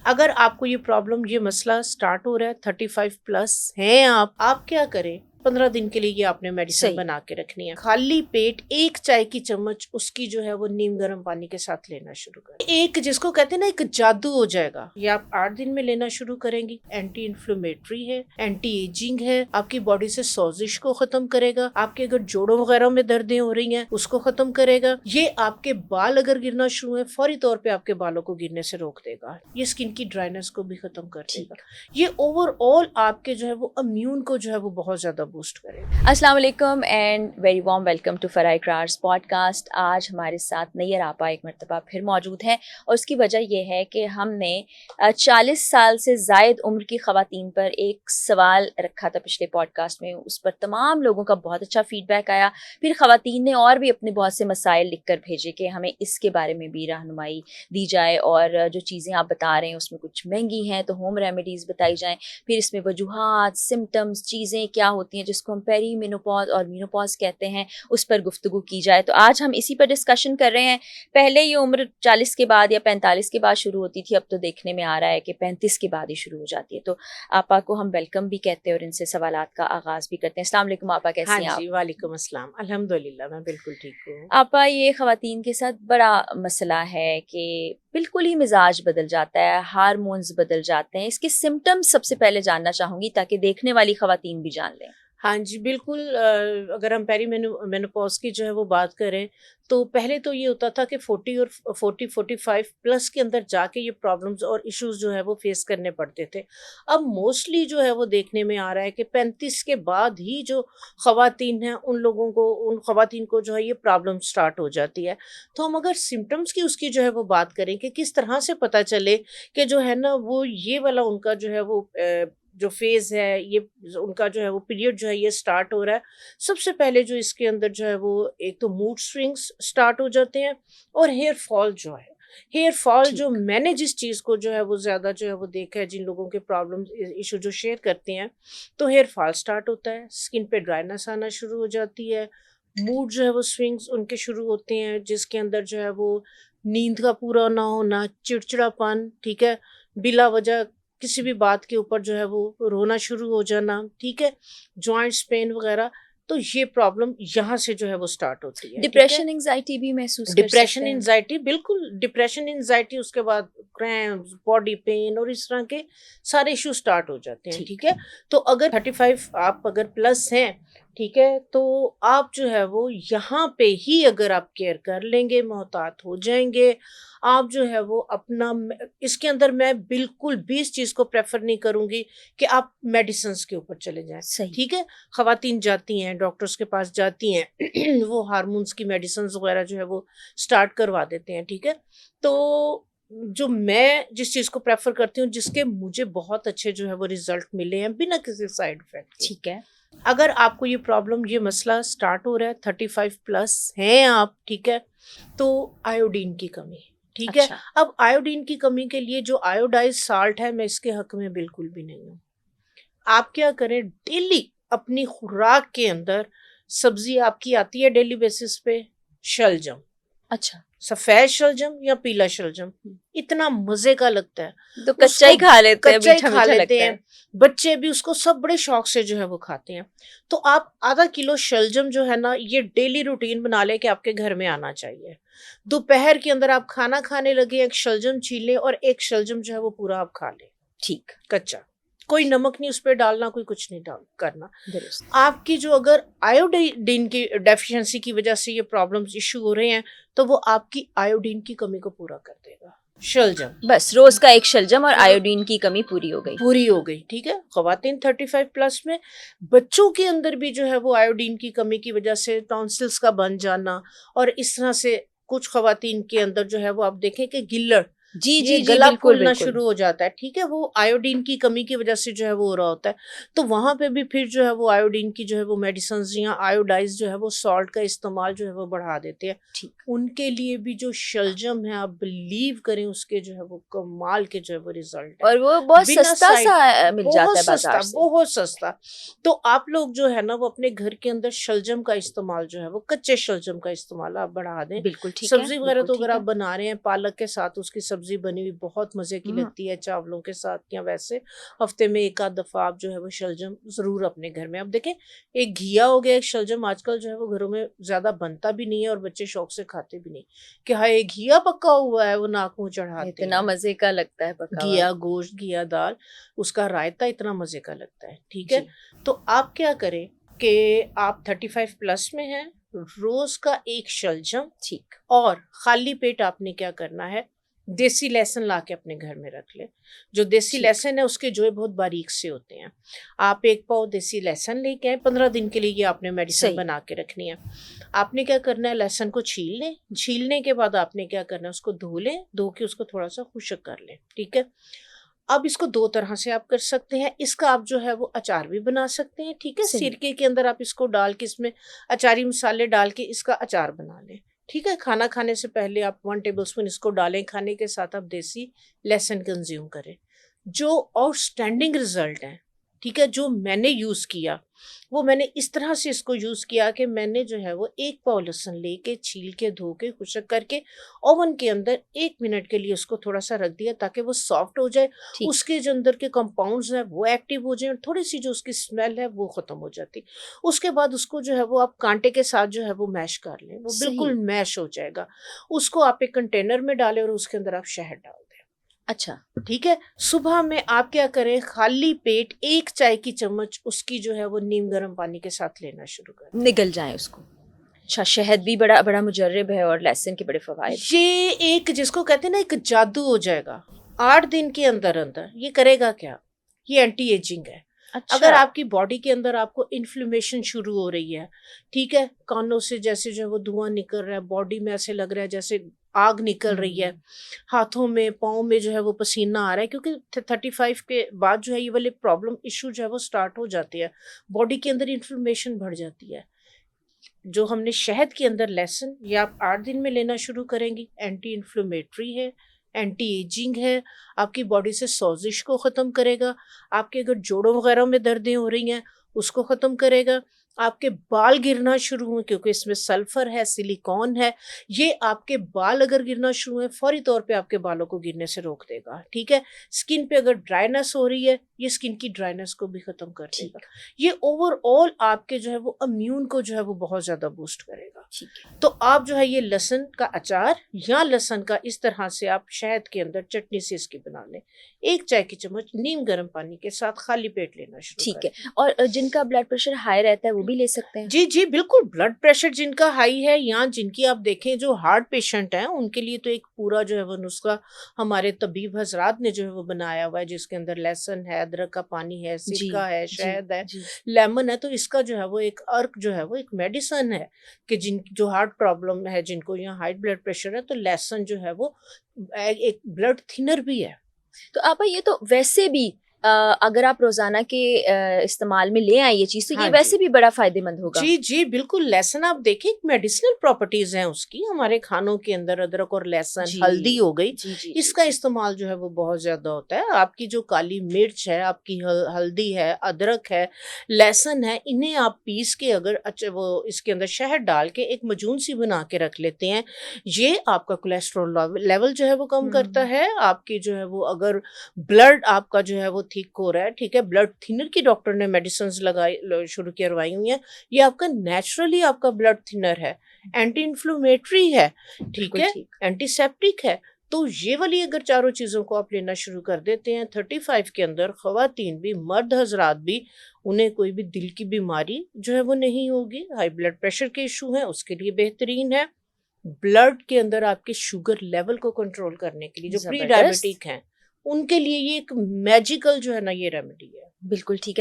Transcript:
अगर आपको ये प्रॉब्लम, ये मसला स्टार्ट हो रहा है, 35 प्लस हैं आप क्या करें? 15 दिन के लिए ये आपने मेडिसिन सही। बना के रखनी है। खाली पेट एक चाय की चम्मच उसकी जो है वो नीम गर्म पानी के साथ लेना शुरू करें। एक जिसको कहते हैं ना, एक जादू हो जाएगा। ये आप 8 दिन में लेना शुरू करेंगी। एंटी इन्फ्लेमेटरी है, एंटी एजिंग है, आपकी बॉडी से सोजिश को खत्म करेगा, आपके अगर जोड़ों वगैरह में दर्दें हो रही हैं उसको खत्म करेगा। ये आपके बाल अगर गिरना शुरू है, फौरी तौर पे आपके बालों को गिरने से रोक देगा। ये स्किन की ड्राइनेस को भी खत्म कर देगा। ये ओवरऑल आपके जो है वो इम्यून को जो है वो बहुत ज्यादा बूस्ट करेगा। अस्सलाम वालेकुम and very warm welcome to फराई क्रार्स पॉडकास्ट। आज हमारे साथ नैयर आपा एक मरतबा फिर मौजूद हैं और उसकी वजह यह है कि हमने 40 साल से ज़ायद उम्र की ख़वातीन पर एक सवाल रखा था पिछले पॉडकास्ट में। उस पर तमाम लोगों का बहुत अच्छा फीडबैक आया। फिर ख़वातीन ने और भी अपने बहुत से मसाइल लिख कर भेजे कि हमें इसके बारे में भी रहनुमाई दी जाए और जो चीज़ें आप बता रहे हैं उसमें कुछ महंगी हैं तो होम रेमेडीज़ बताई जाएँ। फिर इसमें वजूहात, सिम्टम्स, चीज़ें क्या होती हैं जिसको हम पेरी मेनोपॉज और मेनोपॉज कहते हैं, उस पर गुफ्तगू की जाए। तो आज हम इसी पर डिस्कशन कर रहे हैं। पहले ये उम्र 40 के बाद या 45 के बाद शुरू होती थी, अब तो देखने में आ रहा है कि 35 के बाद ही शुरू हो जाती है। तो आपा को हम वेलकम भी कहते हैं और इनसे सवालात का आगाज़ भी करते हैं। अस्सलाम वालेकुम आपा, हाँ कैसी हैं आप? जी, वालेकुम अस्सलाम। अल्हम्दुलिल्लाह मैं बिल्कुल ठीक हूँ। आपा, ये ख़वातीन के साथ बड़ा मसला है कि बिल्कुल ही मिजाज बदल जाता है, हार्मोन्स बदल जाते हैं। इसके सिम्टम्स सबसे पहले जानना चाहूँगी ताकि देखने वाली ख़वातीन भी जान लें। हाँ जी, बिल्कुल। अगर हम मेनोपॉज़ की जो है वो बात करें, तो पहले तो ये होता था कि 40 और 40-45 प्लस के अंदर जाके ये प्रॉब्लम्स और इश्यूज़ जो है वो फ़ेस करने पड़ते थे। अब मोस्टली जो है वो देखने में आ रहा है कि 35 के बाद ही जो ख़वातीन हैं, उन ख़वातीन को जो है ये प्रॉब्लम स्टार्ट हो जाती है। तो हम अगर सिम्पटम्स की उसकी जो है वो बात करें कि किस तरह से पता चले कि जो है ना वो ये वाला उनका जो है वो जो फ़ेज़ है, ये उनका जो है वो पीरियड जो है ये स्टार्ट हो रहा है। सबसे पहले जो इसके अंदर जो है वो एक तो मूड स्विंग्स स्टार्ट हो जाते हैं और हेयर फॉल जो है। हेयर फॉल जो ठीक। मैंने जिस चीज़ को जो है वो ज़्यादा जो है वो देखा है, जिन लोगों के प्रॉब्लम्स इश्यू जो शेयर करते हैं, तो हेयर फॉल स्टार्ट होता है, स्किन पे ड्राइनेस आना शुरू हो जाती है, मूड जो है वो स्विंग्स उनके शुरू होते हैं, जिसके अंदर जो है वो नींद का पूरा ना होना, चिड़चिड़ापन, ठीक है? बिला वजह किसी भी बात के ऊपर जो है वो रोना शुरू हो जाना, ठीक है? जॉइंट्स पेन वगैरह, तो ये प्रॉब्लम यहाँ से जो है वो स्टार्ट होती है, ठीक है? डिप्रेशन, एंग्जाइटी भी महसूस कर डिप्रेशन, सकते हैं। एंजाइटी, बिल्कुल डिप्रेशन, एंजाइटी, उसके बाद क्रैम्प्स, बॉडी पेन और इस तरह के सारे इश्यू स्टार्ट हो जाते हैं, ठीक। ठीक है? तो अगर 35 आप अगर प्लस हैं, ठीक है? तो आप जो है वो यहाँ पे ही अगर आप केयर कर लेंगे, मोहतात हो जाएँगे, आप जो है वो अपना इसके अंदर मैं बिल्कुल भी इस चीज़ को प्रेफ़र नहीं करूँगी कि आप मेडिसिन्स के ऊपर चले जाएँ, सही। ठीक है? ख़वातीन जाती हैं, डॉक्टर्स के पास जाती हैं, वो हार्मोन्स की मेडिसिन्स वग़ैरह जो है वो स्टार्ट करवा देते हैं, ठीक है? तो जो मैं जिस चीज़ को प्रेफ़र करती हूँ, जिसके मुझे बहुत अच्छे जो है वो रिज़ल्ट मिले हैं बिना किसी साइड इफ़ेक्ट के। ठीक है। अगर आपको ये प्रॉब्लम, ये मसला स्टार्ट हो रहा है, 35 प्लस हैं आप, ठीक है? तो आयोडीन की कमी, ठीक है? अच्छा। अब आयोडीन की कमी के लिए जो आयोडाइज़्ड साल्ट है, मैं इसके हक़ में बिल्कुल भी नहीं हूँ। आप क्या करें, डेली अपनी खुराक के अंदर सब्ज़ी आपकी आती है डेली बेसिस पे, शलजम। अच्छा। सफ़ेद शलजम या पीला शलजम, इतना मज़े का लगता है। तो कच्चा उसको ही खा लेते हैं, कच्चा ही मीठा खा मीठा लेते लगता हैं, है। बच्चे भी उसको सब बड़े शौक से जो है वो खाते हैं। तो आप आधा किलो शलजम जो है ना, ये डेली रूटीन बना लें कि आपके घर में आना चाहिए। दोपहर के अंदर आप खाना खाने लगे, एक शलजम छील लें और एक शलजम जो है वो पूरा आप खा लें, ठीक। कच्चा। कोई नमक नहीं उस पे डालना, कोई कुछ नहीं डाल करना। दुरुस्त। आपकी जो अगर आयोडीन की डेफिशिएंसी की वजह से ये प्रॉब्लम्स इश्यू हो रहे हैं, तो वो आपकी आयोडीन की कमी को पूरा कर देगा, शलजम। बस रोज का एक शलजम और आयोडीन की कमी पूरी हो गई। पूरी हो गई, ठीक है? ख़वातीन 35 प्लस में, बच्चों के अंदर भी जो है वो आयोडीन की कमी की वजह से टॉन्सिल्स का बन जाना और इस तरह से कुछ ख़वातीन के अंदर जो है वो आप देखें कि गिल्लर, जी ये जी जी, गला बिल्कुल फूलना बिल्कुल। शुरू हो जाता है, ठीक है? वो आयोडीन की कमी की वजह से जो है वो हो रहा होता है। तो वहाँ पे भी फिर जो है वो आयोडीन की जो है वो मेडिसिन्स या आयोडाइज़ जो है वो सॉल्ट का इस्तेमाल जो है वो बढ़ा देते हैं। ठीक। उनके लिए भी जो शलजम है, आप बिलीव करें, उसके जो है वो कमाल के जो है वो रिज़ल्ट हैं। और वो बहुत बिना सस्ता सा साइड, मिल जाता बहुत है बाजार सस्ता, से। बहुत सस्ता। तो आप लोग जो है ना वो अपने घर के अंदर शलजम का इस्तेमाल जो है वो कच्चे शलजम का इस्तेमाल आप बढ़ा दें। बिल्कुल ठीक है, सब्ज़ी वग़ैरह बिल्कुल तो अगर ठीक आप है। बना रहे हैं, पालक के साथ उसकी सब्ज़ी सब्जी बनी हुई बहुत मज़े की हम्म। लगती है चावलों के साथ, या वैसे हफ्ते में एक आध दफ़ा आप जो है वो शलजम ज़रूर अपने घर में, अब देखें एक घिया हो गया, एक शलजम आजकल जो है वो घरों में ज़्यादा बनता भी नहीं है और बच्चे शौक से खाते भी नहीं, कि हाँ ये घिया पका हुआ है, वो नाक मुँह चढ़ाते इतना हैं। मजे का लगता है पका हुआ। घिया गोश्त, घिया दाल, उसका रायता इतना मज़े का लगता है, ठीक है? जी। तो आप क्या करें कि आप 35 प्लस में हैं, रोज़ का 1 शलजम, ठीक। और खाली पेट आपने क्या करना है, देसी लहसुन ला के अपने घर में रख लें। जो देसी ठीक। लहसुन है उसके जोए बहुत बारीक से होते हैं। आप 1 पाव देसी लहसुन लेके आएँ, 15 दिन के लिए ये आपने मेडिसिन सही। बना के रखनी है। आपने क्या करना है, लहसुन को छील लें, छीलने के बाद आपने क्या करना है, उसको धो लें, धो के उसको थोड़ा-सा खुश्क कर लें, ठीक है? अब इसको 2 तरह से आप कर सकते हैं। इसका आप जो है वो अचार भी बना सकते हैं, ठीक है? सही। सिरके के अंदर आप इसको डाल के, इसमें अचारी मसाले डाल के इसका अचार बना लें, ठीक है? खाना खाने से पहले आप 1 टेबलस्पून इसको डालें, खाने के साथ आप देसी लहसुन कंज़्यूम करें। जो आउटस्टैंडिंग रिज़ल्ट हैं, ठीक है? जो मैंने यूज़ किया, वो मैंने इस तरह से इसको यूज़ किया कि मैंने जो है वो 1 पाव लहसुन लेके, छील के, धो के, खुश्क करके ओवन के अंदर 1 मिनट के लिए उसको थोड़ा-सा रख दिया ताकि वो सॉफ्ट हो जाए। ठीक। उसके जो अंदर के कंपाउंड्स हैं वो एक्टिव हो जाएँ और थोड़ी-सी जो उसकी स्मेल है वो ख़त्म हो जाती। उसके बाद उसको जो है वो आप कांटे के साथ जो है वो मैश कर लें, वो सही। बिल्कुल मैश हो जाएगा। उसको आप एक कंटेनर में डालें और उसके अंदर आप शहद डाल दें। अच्छा। ठीक है? सुबह में आप क्या करें, खाली पेट 1 चाय की चम्मच उसकी जो है वो नीम गर्म पानी के साथ लेना शुरू करें। निगल जाए उसको। अच्छा, शहद भी बड़ा बड़ा मुजर्रिब है और लहसुन के बड़े फवायद। ये एक जिसको कहते हैं ना, एक जादू हो जाएगा। 8 दिन के अंदर-अंदर ये करेगा क्या? ये एंटी एजिंग है। अच्छा। अगर आपकी बॉडी के अंदर आपको इन्फ्लेमेशन शुरू हो रही है, ठीक है? कानों से जैसे जो है वो धुआँ निकल रहा है, बॉडी में ऐसे लग रहा है जैसे आग निकल रही है, हाथों में, पाँव में जो है वो पसीना आ रहा है, क्योंकि 35 के बाद जो है ये वाले प्रॉब्लम इश्यू जो है वो स्टार्ट हो जाती है। बॉडी के अंदर इन्फ्लेमेशन बढ़ जाती है। जो हमने शहद के अंदर लहसुन, ये आप 8 दिन में लेना शुरू करेंगी, एंटी इन्फ्लेमेटरी है, एंटी एजिंग है, आपकी बॉडी से सोजिश को ख़त्म करेगा, आपके अगर जोड़ों वगैरह में दर्दें हो रही हैं उसको ख़त्म करेगा, आपके बाल गिरना शुरू हुए क्योंकि इसमें सल्फर है, सिलिकॉन है, ये आपके बाल अगर गिरना शुरू हुए फ़ौरी तौर पे आपके बालों को गिरने से रोक देगा, ठीक है? स्किन पे अगर ड्राइनेस हो रही है, ये स्किन की ड्राइनेस को भी ख़त्म कर ठीक। देगा। ये ओवरऑल आपके जो है वो इम्यून को जो है वो बहुत ज़्यादा बूस्ट करेगा। ठीक है। तो आप जो है ये लहसुन का अचार या लहसुन का इस तरह से आप शहद के अंदर चटनी से इसकी बना लें। 1 चाय की चम्मच नीम गर्म पानी के साथ खाली पेट लेना शुरू ठीक करें। है। और जिनका ब्लड प्रेशर हाई रहता है वो भी ले सकते हैं? जी, जी, बिल्कुल। ब्लड प्रेशर जिनका हाई है या जिनकी आप देखें जो हार्ट पेशेंट हैं, उनके लिए तो एक पूरा जो है वो नुस्खा हमारे तबीब हज़रात ने जो है वो बनाया हुआ है, जिसके अंदर लहसुन है, अदरक का पानी है, जी। सिरका है, जी। शहद है, जी। लेमन है। तो इसका जो है वो एक अर्क जो है वो एक मेडिसिन है कि जो हार्ट प्रॉब्लम है, जिनको या हाई ब्लड प्रेशर है, तो लहसुन जो है वो एक ब्लड थिनर भी है। तो आपा ये तो वैसे भी अगर आप रोजाना के इस्तेमाल में ले आए ये चीज तो ये हाँ वैसे जी। भी बड़ा फायदेमंद होगा। जी, जी, बिल्कुल। लहसुन आप देखिए, एक मेडिसिनल प्रॉपर्टीज़ हैं उसकी हमारे खानों के अंदर। अदरक और लहसुन, जी। हल्दी हो गई, जी। जी। इसका जी। इस्तेमाल जो है वो बहुत ज़्यादा होता है। आपकी जो काली मिर्च है, आपकी हल्दी है, अदरक है, लहसुन है, इन्हें आप पीस के अगर वो इसके अंदर शहद डाल के एक मजून सी बना के रख लेते हैं, ये आपका कोलेस्ट्रॉल लेवल जो है वो कम करता है। आपकी जो है वो अगर ब्लड आपका जो है वो थिक हो रहा है, ठीक है, ब्लड थिनर की डॉक्टर ने मेडिसिन्स शुरू करवाई हुई हैं। ये आपका नेचुरली आपका ब्लड थिनर है, एंटी इन्फ्लेमेटरी है, ठीक बिल्कुल है, ठीक। एंटीसेप्टिक है। तो ये वाली अगर चारों चीज़ों को आप लेना शुरू कर देते हैं 35 के अंदर, ख़वातीन भी, मर्द हज़रात भी, उन्हें कोई भी दिल की बीमारी जो है वो नहीं होगी। हाई ब्लड प्रेशर के इशू हैं उसके लिए बेहतरीन है। ब्लड के अंदर आपके शुगर लेवल को कंट्रोल करने के लिए, जो प्री जबरदस्त। डायबिटिक हैं, उनके लिए ये एक मैजिकल जो है ना ये रेमेडी है। बिल्कुल ठीक है।